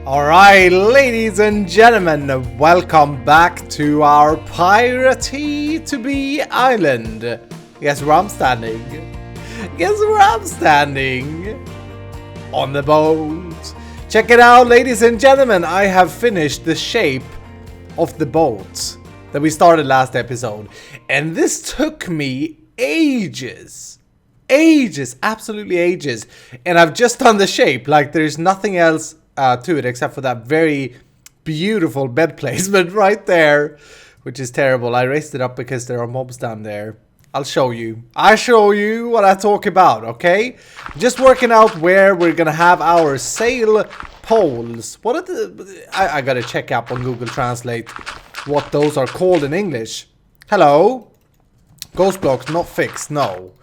Alright, ladies and gentlemen, welcome back to our piratey to be island. Guess where I'm standing? Guess where I'm standing? On the boat. Check it out, ladies and gentlemen, I have finished the shape of the boat that we started last episode. And this took me ages. Absolutely ages. And I've just done the shape, like there's nothing else to it except for that very beautiful bed placement right there, which is terrible. I raised it up because there are mobs down there. I'll show you what I talk about, okay? Just working out where we're gonna have our sail poles. What are the... I gotta check up on Google Translate what those are called in English. Hello? Ghost blocks not fixed, no.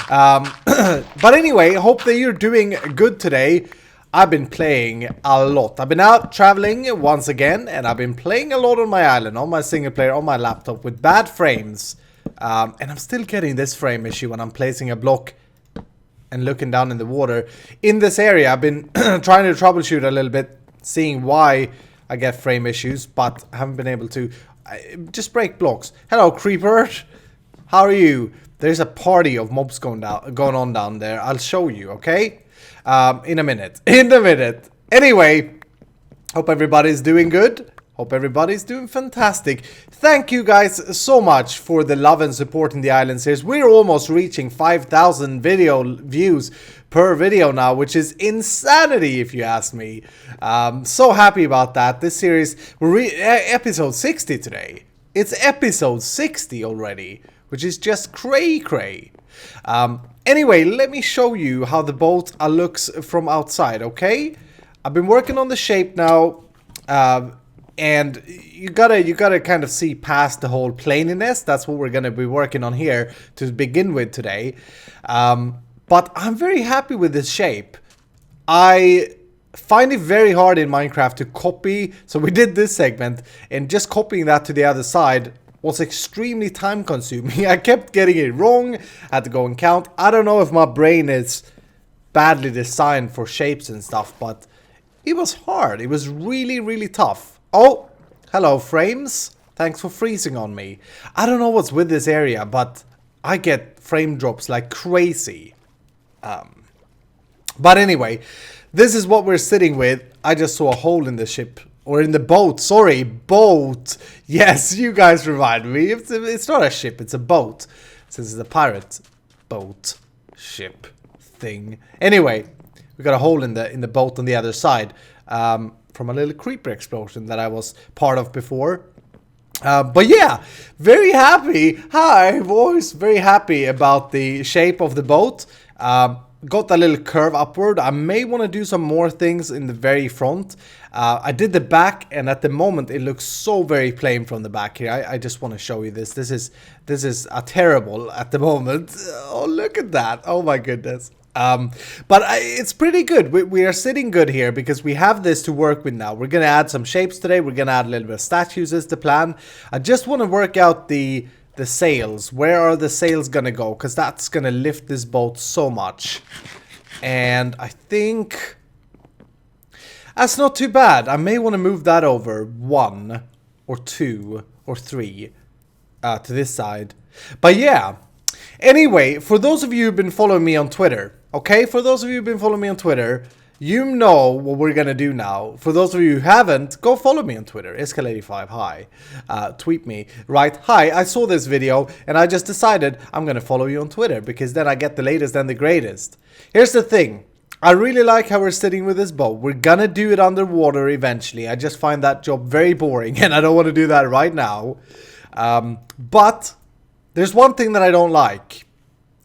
But anyway, hope that you're doing good today. I've been playing a lot. I've been out traveling once again, and I've been playing a lot on my island, on my single player, on my laptop with bad frames. And I'm still getting this frame issue when I'm placing a block and looking down in the water. In this area, I've been trying to troubleshoot a little bit, seeing why I get frame issues, but I haven't been able to. Just break blocks. Hello, creeper. How are you? There's a party of mobs going on down there. I'll show you, okay? In a minute. Anyway, hope everybody's doing good. Hope everybody's doing fantastic. Thank you guys so much for the love and support in the island series. We're almost reaching 5,000 video views per video now, which is insanity if you ask me. So happy about that. This series, we're episode 60 today. It's episode 60 already, which is just cray. Anyway, let me show you how the boat looks from outside, okay? I've been working on the shape now, and you gotta kind of see past the whole planiness. That's what we're gonna be working on here to begin with today. But I'm very happy with this shape. I find it very hard in Minecraft to copy, so we did this segment, and just copying that to the other side was extremely time consuming. I kept getting it wrong, had to go and count. I don't know if my brain is badly designed for shapes and stuff, but it was hard. It was really tough. Oh, hello frames. Thanks for freezing on me. I don't know what's with this area, but I get frame drops like crazy. But anyway, this is what we're sitting with. I just saw a hole in the ship. Or in the boat, sorry, boat. Yes, you guys remind me. It's not a ship, it's a boat. Since it's a pirate boat ship thing. Anyway, we got a hole in the boat on the other side. From a little creeper explosion that I was part of before. But yeah, very happy. Hi, boys. Very happy about the shape of the boat. Got a little curve upward. I may want to do some more things in the very front. I did the back, and at the moment it looks so very plain from the back here. I just want to show you this. This is a terrible at the moment. Oh, look at that. Oh my goodness. But it's pretty good. We are sitting good here because we have this to work with now. We're gonna add some shapes today. We're gonna add a little bit of statues is the plan. I just want to work out the sails. Where are the sails gonna go? Because that's gonna lift this boat so much. And I think that's not too bad. I may want to move that over 1 or 2 or 3 to this side. But yeah. Anyway, for those of you who've been following me on Twitter, okay? For those of you who've been following me on Twitter, you know what we're gonna do now. For those of you who haven't, go follow me on Twitter. Iskall85, hi. Tweet me, right? Hi, I saw this video and I just decided I'm gonna follow you on Twitter because then I get the latest and the greatest. Here's the thing. I really like how we're sitting with this boat. We're gonna do it underwater eventually. I just find that job very boring and I don't want to do that right now. But there's one thing that I don't like,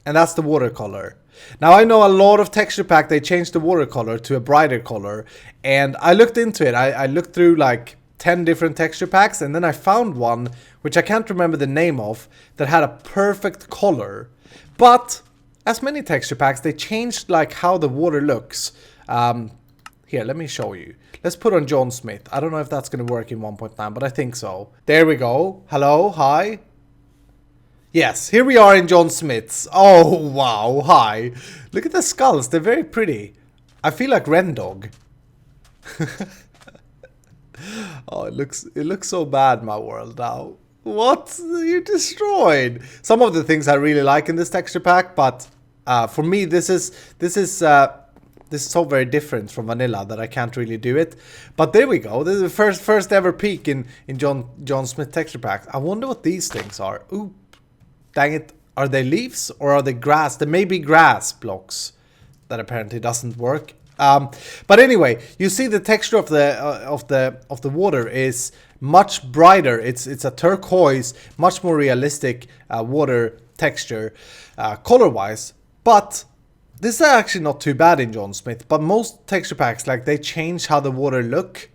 and that's the watercolor. Now I know a lot of texture pack, they changed the watercolor to a brighter color, and I looked into it. I looked through like 10 different texture packs, and then I found one, which I can't remember the name of, that had a perfect color. But as many texture packs, they changed like how the water looks. Here, let me show you. Let's put on John Smith. I don't know if that's going to work in 1.9, but I think so. There we go. Hello, hi. Yes, here we are in John Smith's. Oh, wow, hi. Look at the skulls, they're very pretty. I feel like Rendog. Oh, it looks so bad, my world now. What? You destroyed. Some of the things I really like in this texture pack, but for me, this is so very different from vanilla that I can't really do it. But there we go. This is the first ever peek in John Smith texture pack. I wonder what these things are. Ooh, dang it! Are they leaves or are they grass? They may be grass blocks. That apparently doesn't work. But anyway, you see the texture of the water is much brighter. It's a turquoise, much more realistic water texture, color-wise. But this is actually not too bad in John Smith. But most texture packs, like, they change how the water look.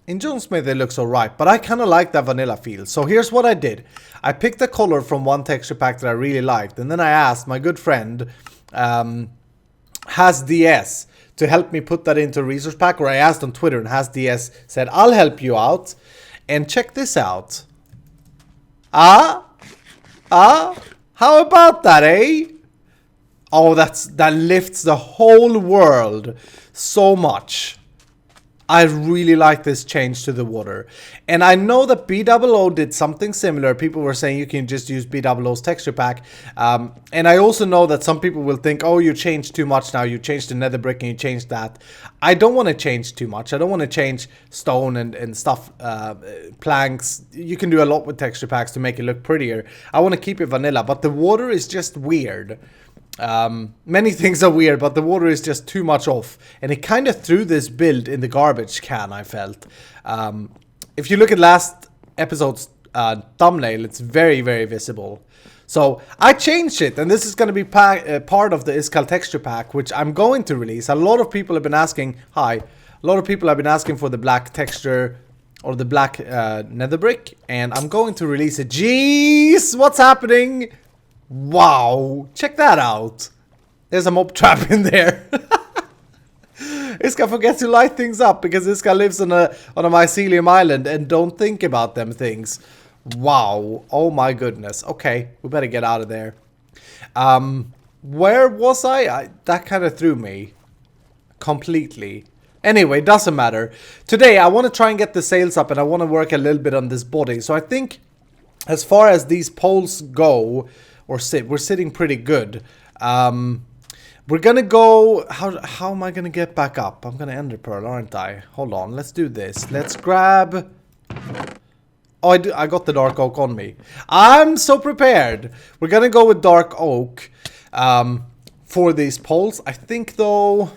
In John Smith, it looks alright, but I kind of like that vanilla feel. So here's what I did. I picked a color from one texture pack that I really liked, and then I asked my good friend, Has DS, to help me put that into a resource pack, or I asked on Twitter, and Has DS said, I'll help you out. And check this out. How about that, eh? Oh, that lifts the whole world so much. I really like this change to the water. And I know that BOO did something similar. People were saying you can just use BOO's texture pack. And I also know that some people will think, oh, you changed too much now. You changed the nether brick and you changed that. I don't want to change too much. I don't want to change stone and stuff, planks. You can do a lot with texture packs to make it look prettier. I want to keep it vanilla, but the water is just weird. Many things are weird, but the water is just too much off, and it kind of threw this build in the garbage can, I felt. If you look at last episode's thumbnail, it's very, very visible. So I changed it, and this is going to be part of the Iskall texture pack, which I'm going to release. A lot of people have been asking, a lot of people have been asking for the black texture, or the black nether brick, and I'm going to release it. Jeez, what's happening? Wow, check that out. There's a mob trap in there. Iskall forgets to light things up because Iskall lives on a mycelium island and don't think about them things. Wow, oh my goodness. Okay, we better get out of there. Where was I? That kind of threw me completely. Anyway, doesn't matter. Today I want to try and get the sails up, and I want to work a little bit on this body. So I think as far as these poles go, we're sitting pretty good. We're gonna go. How am I gonna get back up? I'm gonna ender pearl, aren't I? Hold on, let's do this. Let's grab. Oh, I got the dark oak on me. I'm so prepared. We're gonna go with dark oak for these poles. I think though,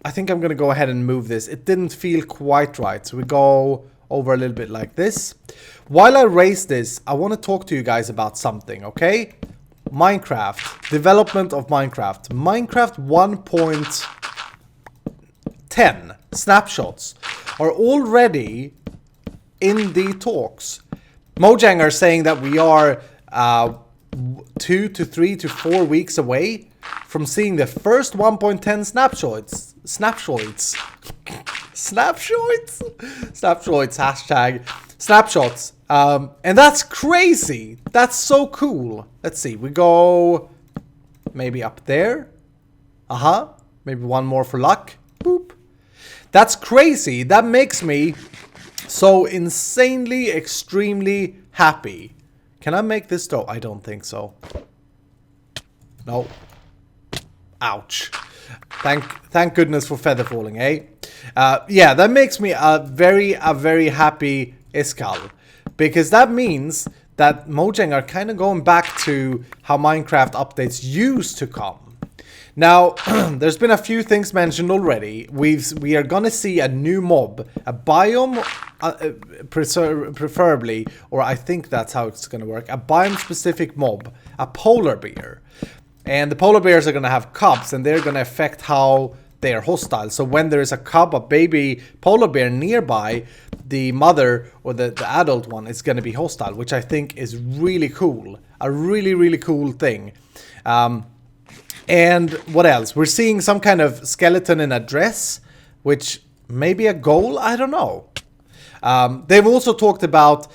I'm gonna go ahead and move this. It didn't feel quite right, so we go over a little bit like this. While I raise this, I want to talk to you guys about something, okay? Minecraft, development of Minecraft. Minecraft 1.10 snapshots are already in the talks. Mojang are saying that we are 2 to 3 to 4 weeks away from seeing the first 1.10 snapshots. Hashtag snapshots. And that's crazy. That's so cool. Let's see. We go maybe up there. Maybe one more for luck. Boop. That's crazy. That makes me so insanely, extremely happy. Can I make this though? I don't think so. No. Ouch. Thank goodness for feather falling, eh? Yeah, that makes me a very happy Iskall, because that means that Mojang are kind of going back to how Minecraft updates used to come. Now, there's been a few things mentioned already. We are gonna see a new mob, a biome, preferably, or I think that's how it's gonna work. A biome-specific mob, a polar bear. And the polar bears are going to have cubs, and they're going to affect how they are hostile. So when there is a cub, a baby polar bear nearby, the mother or the adult one is going to be hostile, which I think is really cool. A really cool thing. And what else? We're seeing some kind of skeleton in a dress, which may be a goal. I don't know. They've also talked about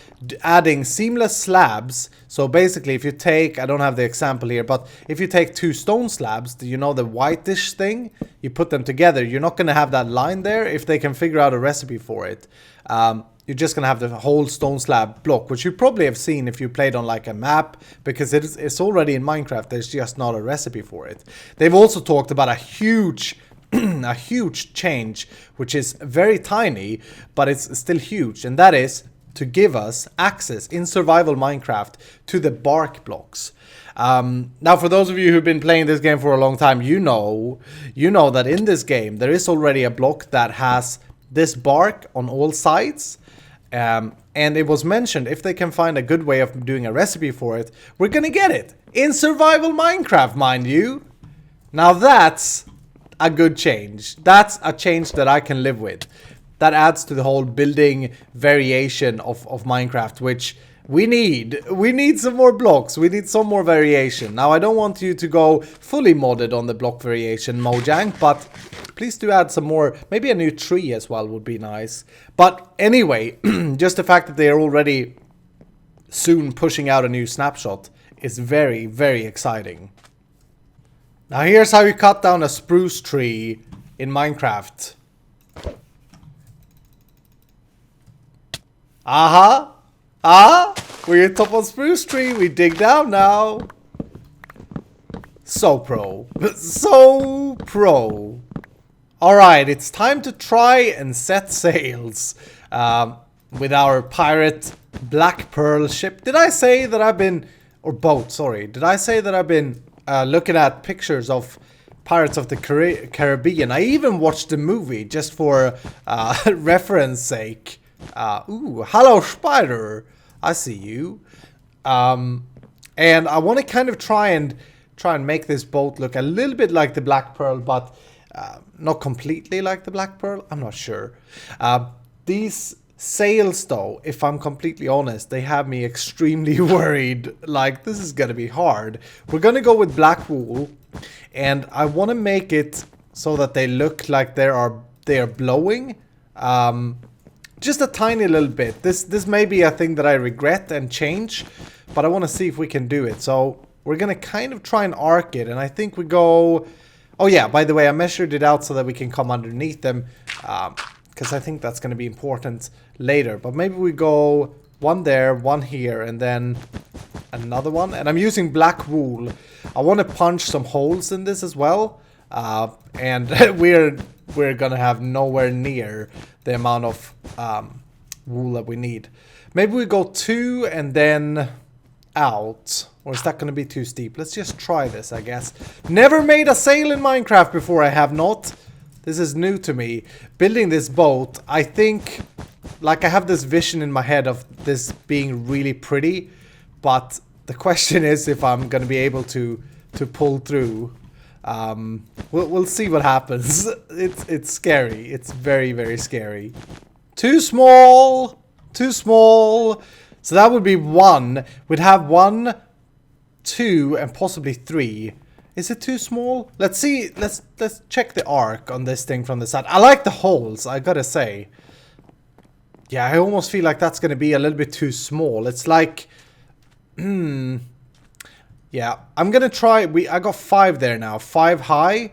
adding seamless slabs. So basically, if you take, I don't have the example here, but if you take 2 stone slabs, you know, the whitish thing, you put them together, you're not going to have that line there if they can figure out a recipe for it. You're just going to have the whole stone slab block, which you probably have seen if you played on like a map, because it's already in Minecraft. There's just not a recipe for it. They've also talked about a huge a huge change, which is very tiny, but it's still huge, and that is to give us access in survival Minecraft to the bark blocks. Now, for those of you who've been playing this game for a long time, you know that in this game there is already a block that has this bark on all sides. And it was mentioned, if they can find a good way of doing a recipe for it, we're gonna get it in survival Minecraft, mind you. Now that's a good change. That's a change that I can live with. That adds to the whole building variation of Minecraft, which we need. We need some more blocks. We need some more variation. Now, I don't want you to go fully modded on the block variation, Mojang, but please do add some more. Maybe a new tree as well would be nice. But anyway, just the fact that they are already soon pushing out a new snapshot is very, very exciting. Now here's how you cut down a spruce tree in Minecraft. We're on top of spruce tree. We dig down now. So pro. So pro. Alright, it's time to try and set sails with our pirate Black Pearl ship. Did I say that I've been... Or boat, sorry. Did I say that I've been... looking at pictures of Pirates of the Caribbean? I even watched the movie just for reference sake. Ooh, hello spider, I see you. And I want to kind of try and make this boat look a little bit like the Black Pearl, but not completely like the Black Pearl. I'm not sure. These sails, though, if I'm completely honest, they have me extremely worried. Like, this is gonna be hard. We're gonna go with black wool, and I want to make it so that they look like they are blowing. Just a tiny little bit. This may be a thing that I regret and change, but I want to see if we can do it. So we're gonna kind of try and arc it, and I think we go... Oh yeah, by the way, I measured it out so that we can come underneath them. Because I think that's going to be important later. But maybe we go one there, one here, and then another one. And I'm using black wool. I want to punch some holes in this as well. And we're going to have nowhere near the amount of wool that we need. Maybe we go 2 and then out. Or is that going to be too steep? Let's just try this, I guess. Never made a sail in Minecraft before, I have not. This is new to me. Building this boat, I think, like I have this vision in my head of this being really pretty, but the question is if I'm gonna be able to pull through. We'll see what happens. It's scary. It's very, very scary. Too small. Too small. So that would be 1. We'd have 1, 2, and possibly 3. Is it too small? Let's see. Let's check the arc on this thing from the side. I like the holes, I gotta say. Yeah, I almost feel like that's gonna be a little bit too small. It's like... Yeah, I'm gonna try... I got 5 there now. 5 high.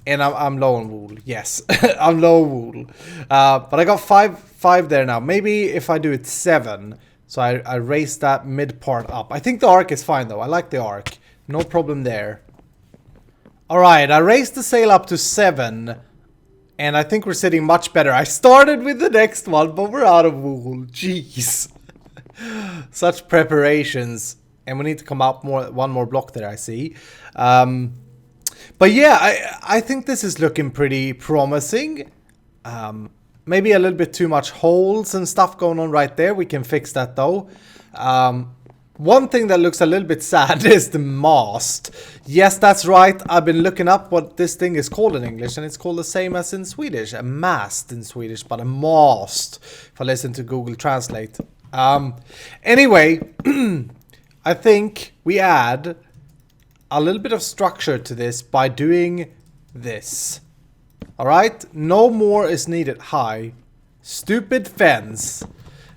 And I'm low on wool. Yes, I'm low on wool. But I got 5 there now. Maybe if I do it 7. So I raise that mid part up. I think the arc is fine though. I like the arc. No problem there. Alright, I raised the sail up to 7. And I think we're sitting much better. I started with the next one, but we're out of wool. Jeez. Such preparations. And we need to come up one more block there, I see. But yeah, I think this is looking pretty promising. Maybe a little bit too much holes and stuff going on right there. We can fix that though. One thing that looks a little bit sad is the mast. Yes, that's right. I've been looking up what this thing is called in English, and it's called the same as in Swedish. A mast in Swedish, but a mast if I listen to Google Translate. Anyway, I think we add a little bit of structure to this by doing this. Alright? No more is needed. Hi. Stupid fence.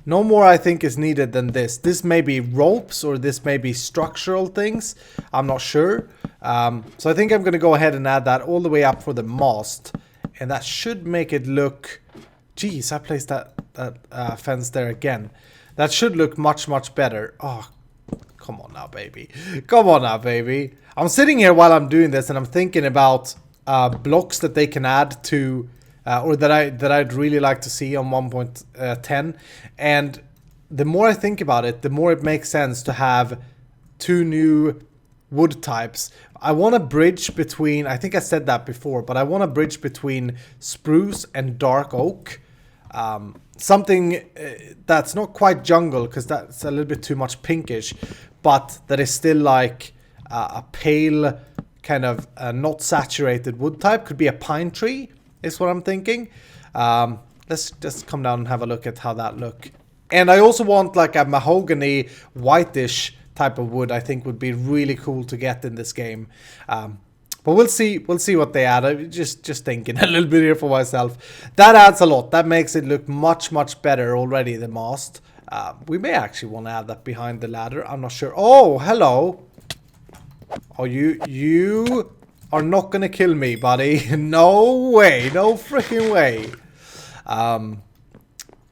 No more, I think, is needed than this. This may be ropes or this may be structural things. I'm not sure. So I think I'm going to go ahead and add that all the way up for the mast. And that should make it look... Jeez, I placed that fence there again. That should look much, much better. Oh, come on now, baby. Come on now, baby. I'm sitting here while I'm doing this and I'm thinking about blocks that they can add to, or that I'd really like to see on 1.10. And the more I think about it, the more it makes sense to have 2 new wood types. I want a bridge between, I think I said that before, but I want a bridge between spruce and dark oak. Something that's not quite jungle, because that's a little bit too much pinkish, but that is still like a pale kind of not saturated wood type. Could be a pine tree is what I'm thinking. Let's just come down and have a look at how that look. And I also want like a mahogany whitish type of wood. I think would be really cool to get in this game. But we'll see what they add. I'm just thinking a little bit here for myself. That adds a lot. That makes it look much, much better already, the mast. We may actually want to add that behind the ladder. I'm not sure. Oh, hello. Oh, you are not going to kill me, buddy. No way. No freaking way.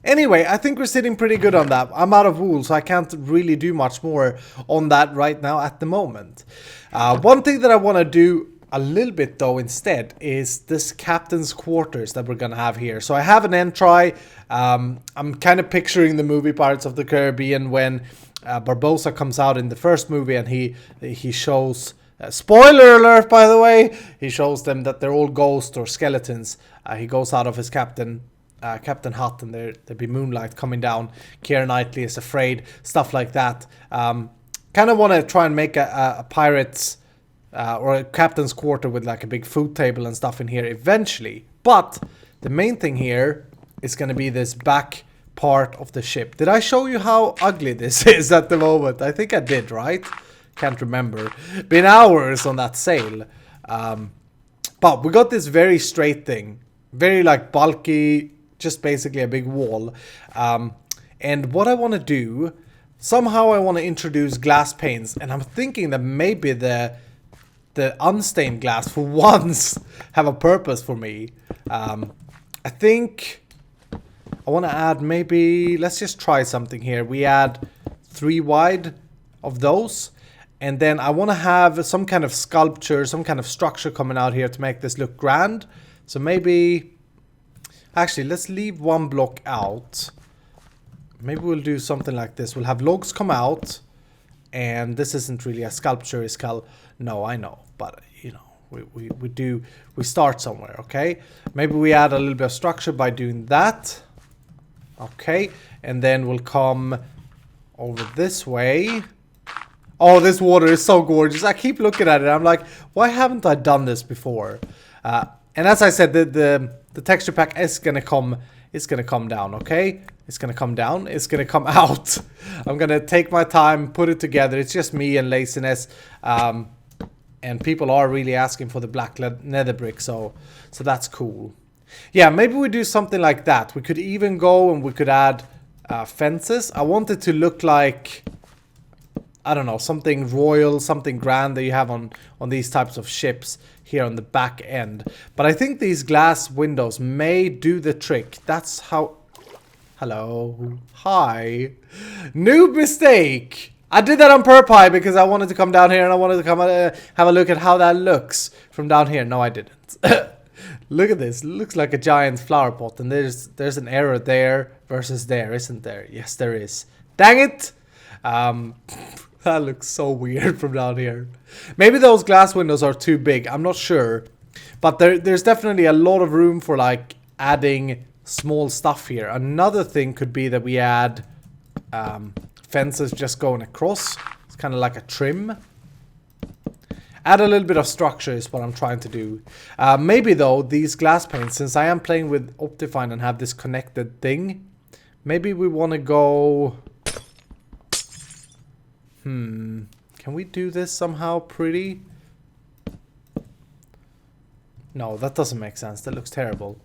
Anyway, I think we're sitting pretty good on that. I'm out of wool, so I can't really do much more on that right now at the moment. One thing that I want to do a little bit though instead is this captain's quarters that we're gonna have here. So I have an entry. I'm kind of picturing the movie Pirates of the Caribbean when Barbossa comes out in the first movie and he shows, spoiler alert by the way, he shows them that they're all ghosts or skeletons. He goes out of his captain hut and there'd be moonlight coming down. Keira Knightley is afraid, stuff like that. Kind of want to try and make a pirate's or a captain's quarter with like a big food table and stuff in here eventually. But the main thing here is going to be this back part of the ship. Did I show you how ugly this is at the moment? I think I did, right? Can't remember. Been hours on that sail. But we got this very straight thing. Very like bulky, just basically a big wall. And what I want to do, somehow I want to introduce glass panes. And I'm thinking that maybe the unstained glass for once have a purpose for me. I think I want to add maybe, let's just try something here. We add 3 wide of those. And then I want to have some kind of sculpture, some kind of structure coming out here to make this look grand. So maybe, actually, let's leave 1 block out. Maybe we'll do something like this. We'll have logs come out. And this isn't really a sculpture, Iskall. No, I know. But, you know, we start somewhere, okay? Maybe we add a little bit of structure by doing that. Okay. And then we'll come over this way. Oh, this water is so gorgeous. I keep looking at it. I'm like, why haven't I done this before? And as I said, the texture pack is gonna come down, okay? It's gonna come down. It's gonna come out. I'm gonna take my time, put it together. It's just me and laziness. And people are really asking for the black nether brick, so that's cool. Yeah, maybe we do something like that. We could even go and we could add fences. I want it to look like, I don't know, something royal, something grand that you have on these types of ships here on the back end. But I think these glass windows may do the trick. That's how... Hello. Hi. New mistake. I did that on purpose because I wanted to come down here and I wanted to come have a look at how that looks from down here. No, I didn't. Look at this. It looks like a giant flower pot. And there's an error there versus there, isn't there? Yes, there is. Dang it. That looks so weird from down here. Maybe those glass windows are too big. I'm not sure. But there's definitely a lot of room for like adding small stuff here. Another thing could be that we add fences just going across. It's kind of like a trim. Add a little bit of structure is what I'm trying to do. Maybe though, these glass panes, since I am playing with Optifine and have this connected thing, maybe we want to go... Can we do this somehow pretty? No, that doesn't make sense. That looks terrible.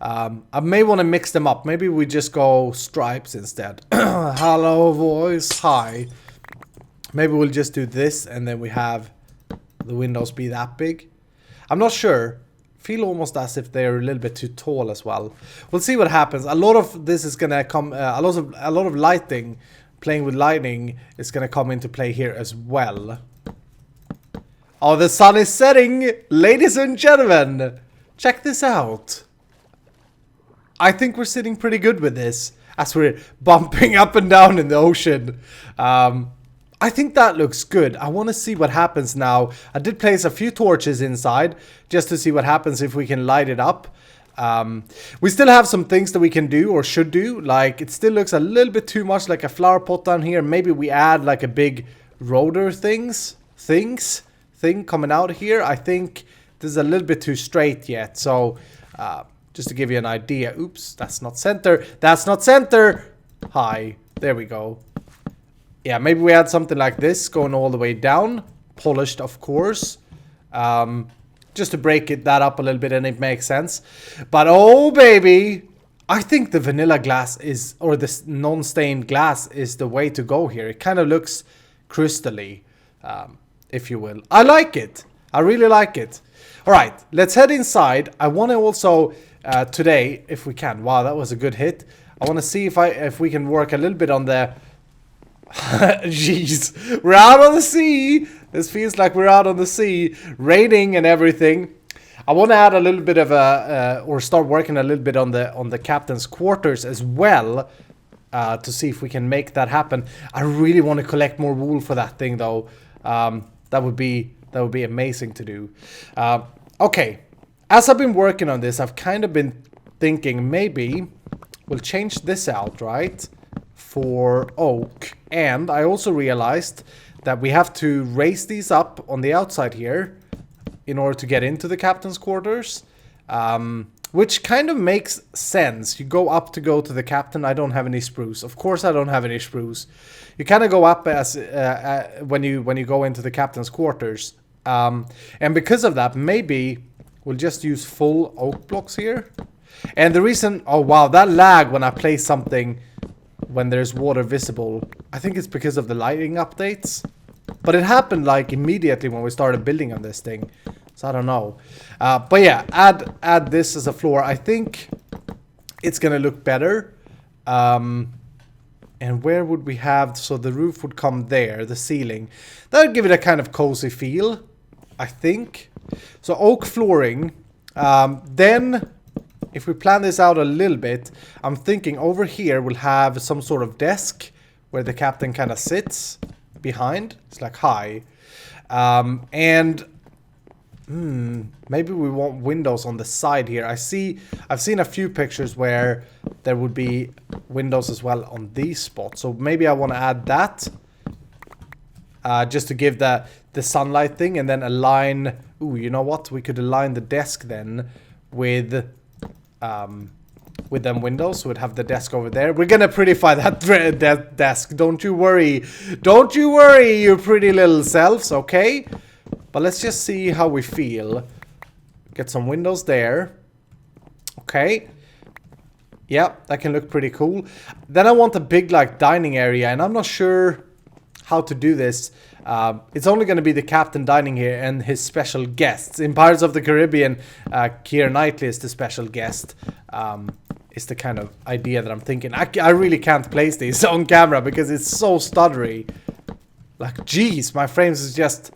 I may want to mix them up. Maybe we just go stripes instead. Hello, voice. Hi. Maybe we'll just do this and then we have the windows be that big. I'm not sure. feel almost as if they're a little bit too tall as well. We'll see what happens. A lot of this is gonna come. A lot of lighting, playing with lighting, is gonna come into play here as well. Oh, the sun is setting, ladies and gentlemen. Check this out. I think we're sitting pretty good with this as we're bumping up and down in the ocean. I think that looks good. I want to see what happens now. I did place a few torches inside just to see what happens if we can light it up. We still have some things that we can do or should do. Like, it still looks a little bit too much like a flower pot down here. Maybe we add like a big rotor thing coming out here. I think this is a little bit too straight yet. So, just to give you an idea. Oops, that's not center. That's not center. Hi, there we go. Yeah, maybe we add something like this going all the way down. Polished, of course. Just to break that up a little bit and it makes sense. But oh baby, I think the vanilla glass is, or the non-stained glass is the way to go here. It kind of looks crystally, if you will. I like it. I really like it. All right, let's head inside. I want to also, today, if we can. Wow, that was a good hit. I want to see if we can work a little bit on the... Jeez, we're out on the sea. This feels like we're out on the sea, raining and everything. I want to add a little bit of a, or start working a little bit on the captain's quarters as well, to see if we can make that happen. I really want to collect more wool for that thing, though. That would be amazing to do. Okay, as I've been working on this, I've kind of been thinking maybe we'll change this out, right? For oak, and I also realized that we have to raise these up on the outside here in order to get into the captain's quarters, which kind of makes sense. You go up to go to the captain. I don't have any spruce. Of course I don't have any spruce. You kind of go up as when you go into the captain's quarters, and because of that, maybe we'll just use full oak blocks here. And the reason, oh wow, that lag when I place something when there's water visible, I think it's because of the lighting updates. But it happened like immediately when we started building on this thing. So I don't know. But yeah, add this as a floor. I think it's gonna look better. And where would we have, so the roof would come there, the ceiling. That would give it a kind of cozy feel, I think. So oak flooring. Then... if we plan this out a little bit, I'm thinking over here we'll have some sort of desk where the captain kind of sits behind. It's like high. And maybe we want windows on the side here. I've seen a few pictures where there would be windows as well on these spots. So maybe I want to add that. Just to give the sunlight thing, and then align... Ooh, you know what? We could align the desk then with them windows, so we'd have the desk over there. We're gonna prettify that desk. Don't you worry. Don't you worry, you pretty little selves, okay? But let's just see how we feel. Get some windows there. Okay. Yeah, that can look pretty cool. Then I want a big, like, dining area, and I'm not sure how to do this. It's only going to be the captain dining here and his special guests. In Pirates of the Caribbean, Keira Knightley is the special guest. Is the kind of idea that I'm thinking. I really can't place these on camera because it's so stuttery. Like, geez, my frames is just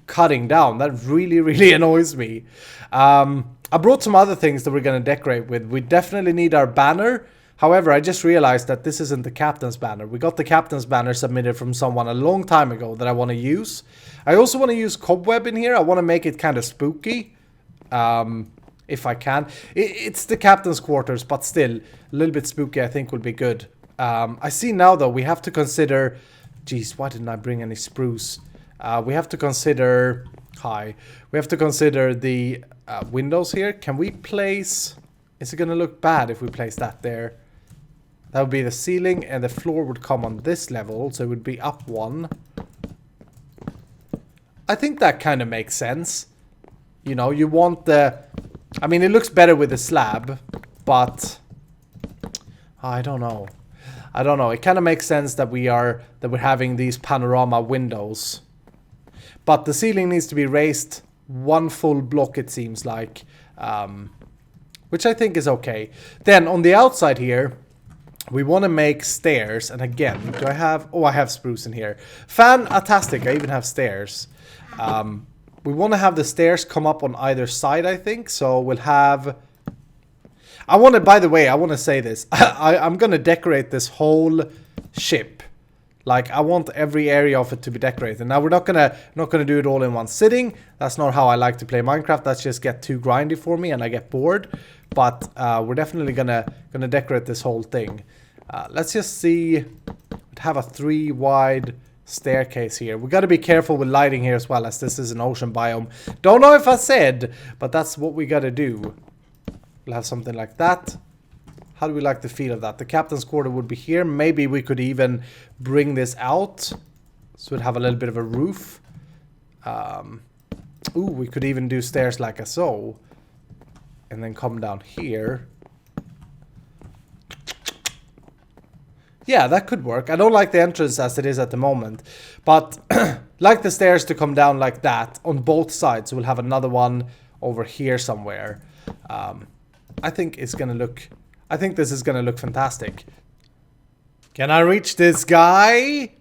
cutting down. That really, really annoys me. I brought some other things that we're going to decorate with. We definitely need our banner. However, I just realized that this isn't the captain's banner. We got the captain's banner submitted from someone a long time ago that I want to use. I also want to use cobweb in here. I want to make it kind of spooky, if I can. It's the captain's quarters, but still, a little bit spooky I think would be good. I see now, though, we have to consider... Geez, why didn't I bring any spruce? We have to consider... Hi. We have to consider the windows here. Can we place... Is it going to look bad if we place that there? That would be the ceiling, and the floor would come on this level, so it would be up one. I think that kind of makes sense. You know, you want the... I mean, it looks better with the slab, but... I don't know. I don't know. It kind of makes sense that we're having these panorama windows. But the ceiling needs to be raised one full block, it seems like, which I think is okay. Then on the outside here, we want to make stairs. And again, do I have... Oh, I have spruce in here. Fantastic. I even have stairs. We want to have the stairs come up on either side, I think. So we'll have... I want to... By the way, I want to say this. I'm going to decorate this whole ship. Like, I want every area of it to be decorated. Now, we're not gonna do it all in one sitting. That's not how I like to play Minecraft. That's just get too grindy for me and I get bored. But we're definitely gonna decorate this whole thing. Let's just see. Have a 3 wide staircase here. We got to be careful with lighting here as well, as this is an ocean biome. Don't know if I said, but that's what we got to do. We'll have something like that. How do we like the feel of that? The captain's quarter would be here. Maybe we could even bring this out, so we'd have a little bit of a roof. Ooh, we could even do stairs like so. And then come down here. Yeah, that could work. I don't like the entrance as it is at the moment. But like the stairs to come down like that on both sides. So we'll have another one over here somewhere. I think it's going to look... I think this is going to look fantastic. Can I reach this guy?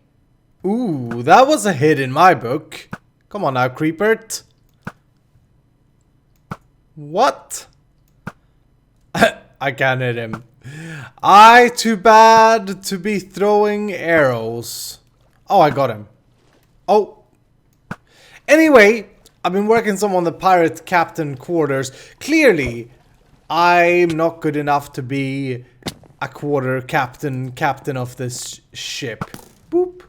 Ooh, that was a hit in my book. Come on now, Creepert. What? I can't hit him. Too bad to be throwing arrows. Oh, I got him. Oh. Anyway, I've been working some on the pirate captain quarters. Clearly, I'm not good enough to be a quarter captain of this ship. Boop.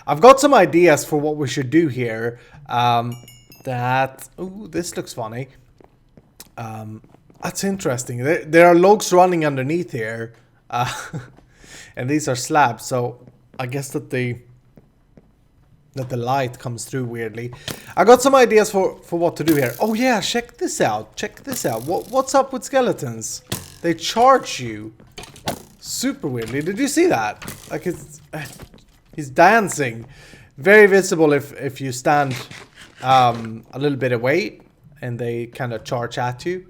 I've got some ideas for what we should do here. Ooh, this looks funny. That's interesting. There are logs running underneath here. And these are slabs, so I guess that the light comes through weirdly. I got some ideas for what to do here. Oh yeah, check this out. Check this out. What's up with skeletons? They charge you super weirdly. Did you see that? Like he's dancing. Very visible if you stand a little bit away and they kind of charge at you.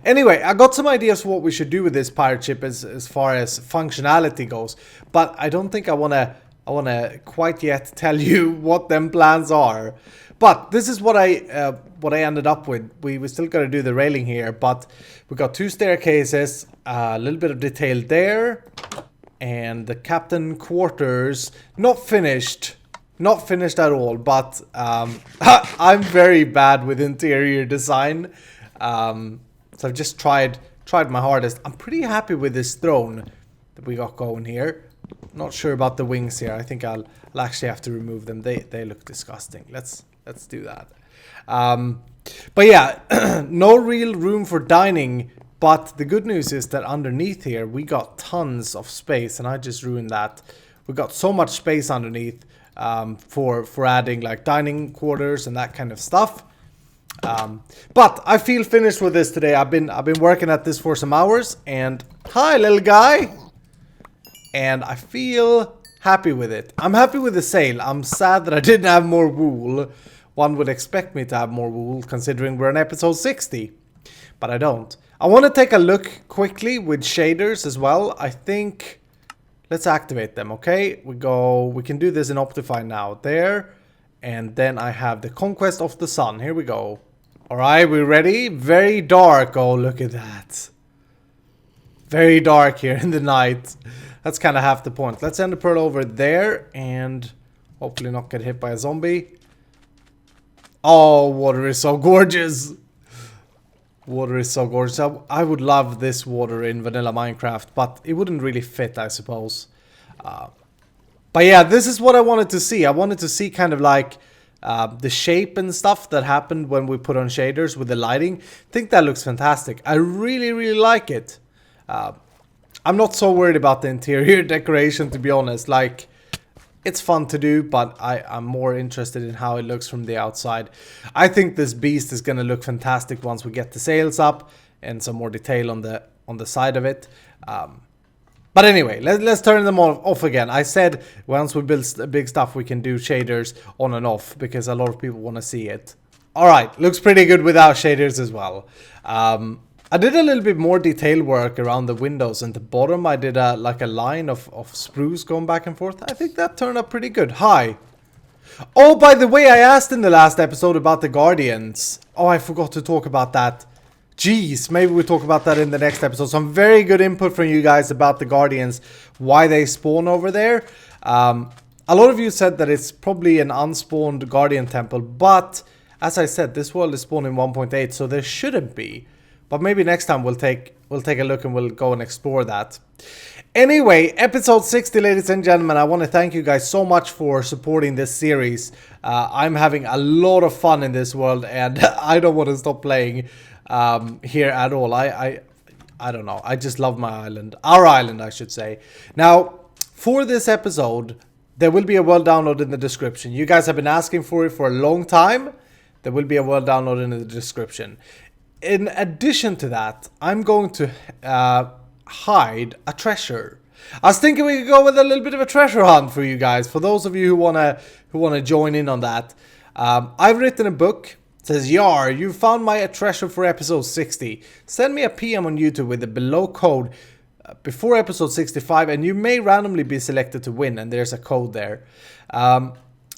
Anyway, I got some ideas for what we should do with this pirate ship as far as functionality goes, but I don't think I want to quite yet tell you what them plans are. But this is what I ended up with. We still got to do the railing here, but we got 2 staircases, a little bit of detail there, and the captain quarters not finished at all. But I'm very bad with interior design, so I've just tried my hardest. I'm pretty happy with this throne that we got going here. Not sure about the wings here. I think I'll actually have to remove them. They look disgusting. Let's do that. But yeah, no real room for dining. But the good news is that underneath here we got tons of space, and I just ruined that. We got so much space underneath for adding like dining quarters and that kind of stuff. But I feel finished with this today. I've been working at this for some hours, and hi little guy. And I feel happy with it. I'm happy with the sail. I'm sad that I didn't have more wool. One would expect me to have more wool considering we're on episode 60. But I don't. I want to take a look quickly with shaders as well. I think... Let's activate them, okay? We can do this in Optifine now. There. And then I have the Conquest of the Sun. Here we go. Alright, we ready? Very dark. Oh, look at that. Very dark here in the night. That's kind of half the point. Let's send the pearl over there and hopefully not get hit by a zombie. Oh, water is so gorgeous. Water is so gorgeous. I would love this water in vanilla Minecraft, but it wouldn't really fit, I suppose. But yeah, this is what I wanted to see. I wanted to see kind of like the shape and stuff that happened when we put on shaders with the lighting. I think that looks fantastic. I really, really like it. I'm not so worried about the interior decoration, to be honest. Like, it's fun to do, but I'm more interested in how it looks from the outside. I think this beast is going to look fantastic once we get the sails up and some more detail on the side of it. But anyway, let's turn them off again. I said once we build big stuff, we can do shaders on and off because a lot of people want to see it. Alright, looks pretty good without shaders as well. I did a little bit more detail work around the windows, and the bottom I did like a line of sprues going back and forth. I think that turned out pretty good. Hi. Oh, by the way, I asked in the last episode about the Guardians. Oh, I forgot to talk about that. Jeez, maybe we'll talk about that in the next episode. Some very good input from you guys about the Guardians, why they spawn over there. A lot of you said that it's probably an unspawned Guardian temple, but as I said, this world is spawned in 1.8, so there shouldn't be. But maybe next time we'll take a look and we'll go and explore that. Anyway, episode 60, ladies and gentlemen. I want to thank you guys so much for supporting this series. I'm having a lot of fun in this world, and I don't want to stop playing here at all. I don't know. I just love my island. Our island, I should say. Now, for this episode, there will be a world download in the description. You guys have been asking for it for a long time. There will be a world download in the description. In addition to that, I'm going to hide a treasure. I was thinking we could go with a little bit of a treasure hunt for you guys. For those of you who wanna join in on that, I've written a book. It says, "Yar, you found my treasure for episode 60. Send me a PM on YouTube with the below code before episode 65, and you may randomly be selected to win." And there's a code there,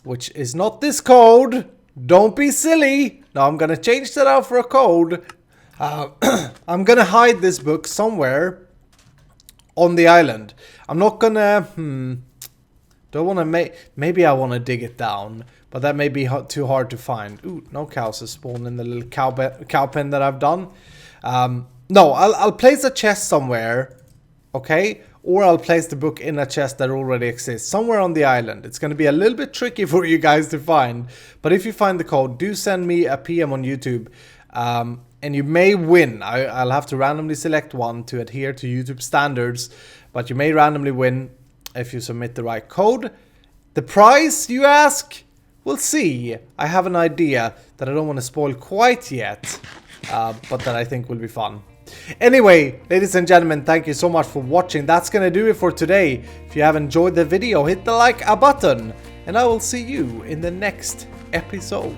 which is not this code. Don't be silly. Now I'm gonna change that out for a code. I'm gonna hide this book somewhere on the island. I'm not gonna. Don't want to maybe I want to dig it down, but that may be too hard to find. Ooh, no cows have spawned in the little cow pen that I've done. No, I'll place a chest somewhere, okay? Or I'll place the book in a chest that already exists somewhere on the island. It's going to be a little bit tricky for you guys to find. But if you find the code, do send me a PM on YouTube. And you may win. I'll have to randomly select one to adhere to YouTube standards. But you may randomly win if you submit the right code. The prize, you ask? We'll see. I have an idea that I don't want to spoil quite yet. But that I think will be fun. Anyway, ladies and gentlemen, thank you so much for watching. That's gonna do it for today. If you have enjoyed the video, hit the like button, and I will see you in the next episode.